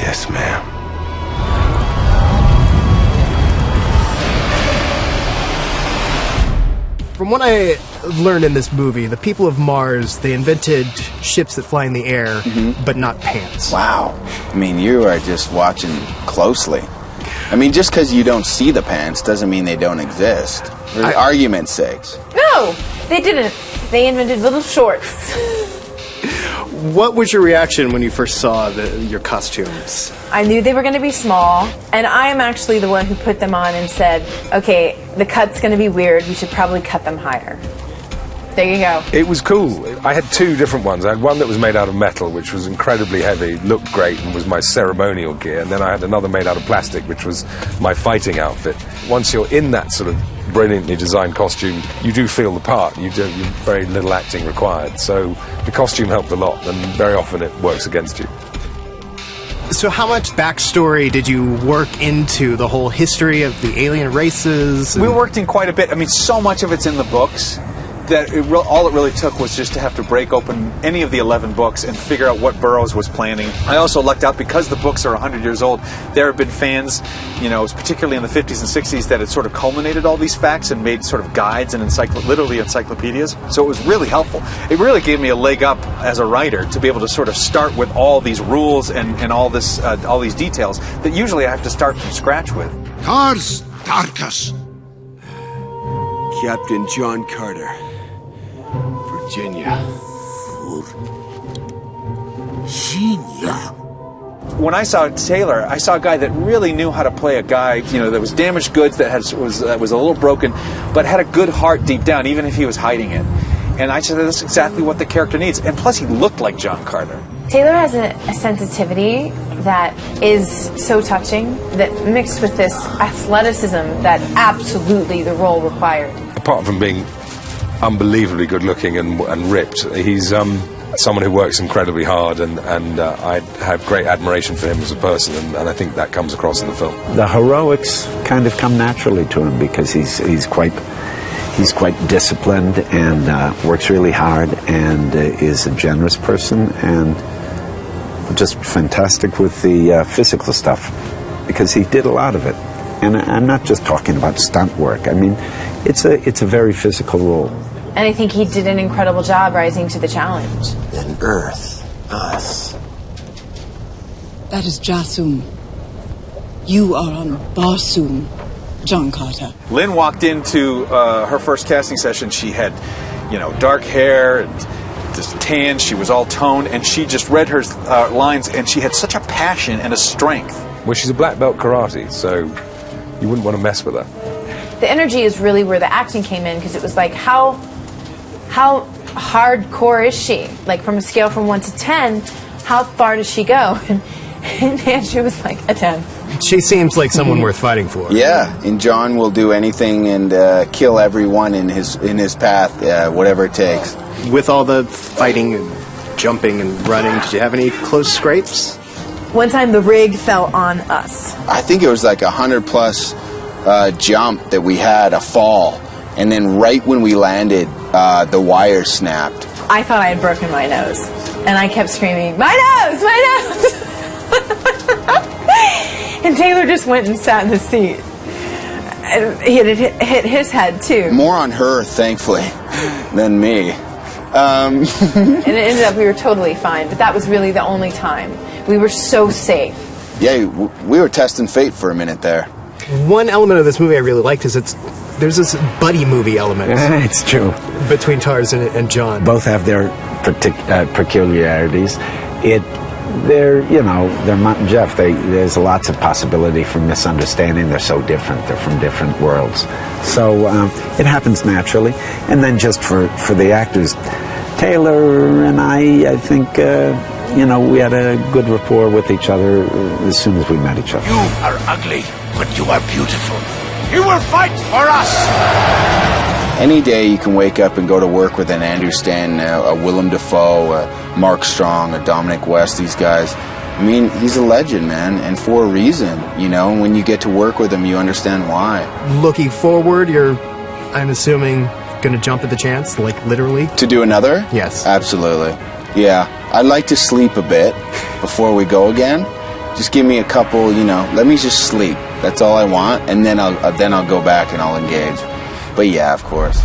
Yes, ma'am. From what I learned in this movie, the people of Mars, they invented ships that fly in the air, but not pants. Wow. I mean, you are just watching closely. I mean, just because you don't see the pants doesn't mean they don't exist. For argument's sakes. No, they didn't. They invented little shorts. What was your reaction when you first saw your costumes? I knew they were going to be small, and I am actually the one who put them on and said, okay, the cut's going to be weird, we should probably cut them higher. There you go. It was cool. I had two different ones. I had one that was made out of metal, which was incredibly heavy, looked great, and was my ceremonial gear. And then I had another made out of plastic, which was my fighting outfit. Once you're in that sort of brilliantly designed costume, you do feel the part. You've very little acting required. So the costume helped a lot, and very often it works against you. So how much backstory did you work into the whole history of the alien races? We worked in quite a bit. I mean, so much of it's in the books that all it really took was just to have to break open any of the 11 books and figure out what Burroughs was planning. I also lucked out because the books are 100 years old. There have been fans, you know, particularly in the 50s and 60s, that had sort of culminated all these facts and made sort of guides and literally encyclopedias. So it was really helpful. It really gave me a leg up as a writer to be able to sort of start with all these rules and all these details that usually I have to start from scratch with. Tars Tarkas. Captain John Carter. Virginia. Virginia. When I saw Taylor, I saw a guy that really knew how to play a guy, you know, that was damaged goods, that was a little broken, but had a good heart deep down, even if he was hiding it. And I said that's exactly what the character needs. And plus, he looked like John Carter. Taylor has a sensitivity that is so touching, that mixed with this athleticism that absolutely the role required. Apart from being unbelievably good looking and ripped, he's someone who works incredibly hard, and I have great admiration for him as a person, and I think that comes across in the film. The heroics kind of come naturally to him because he's quite disciplined and works really hard and is a generous person and just fantastic with the physical stuff because he did a lot of it. And I'm not just talking about stunt work. I mean, it's a very physical role. And I think he did an incredible job rising to the challenge. Then Earth, us. That is Jasum. You are on Barsum, John Carter. Lynn walked into her first casting session. She had, you know, dark hair and just tan. She was all toned, and she just read her lines, and she had such a passion and a strength. Well, she's a black belt karate, so you wouldn't want to mess with her. The energy is really where the acting came in, because it was like, how hardcore is she? Like, from a scale from 1 to 10, how far does she go? And Andrew was like, a 10. She seems like someone worth fighting for. Yeah, and John will do anything and kill everyone in his path, whatever it takes. With all the fighting and jumping and running, did you have any close scrapes? One time the rig fell on us. I think it was like 100+ jump that we had, a fall, and then right when we landed, the wire snapped. I thought I had broken my nose, and I kept screaming, "My nose! My nose!" And Taylor just went and sat in the seat. And he had hit his head, too. More on her, thankfully, than me. And it ended up we were totally fine, but that was really the only time. We were so safe. Yeah, we were testing fate for a minute there. One element of this movie I really liked is there's this buddy movie element. It's true. Between Tarzan and John. Both have their peculiarities. They're Mutt and Jeff. There's lots of possibility for misunderstanding. They're so different. They're from different worlds. So it happens naturally. And then just for the actors, Taylor and I think, we had a good rapport with each other as soon as we met each other. You are ugly, but you are beautiful. You will fight for us! Any day you can wake up and go to work with an Andrew Stanton, a Willem Dafoe, a Mark Strong, a Dominic West, these guys. I mean, he's a legend, man, and for a reason, and when you get to work with him, you understand why. Looking forward, I'm assuming, going to jump at the chance, like literally? To do another? Yes. Absolutely. Yeah. I'd like to sleep a bit before we go again, Just give me a couple, let me just sleep. That's all I want, and then I'll go back and I'll engage. But yeah, of course.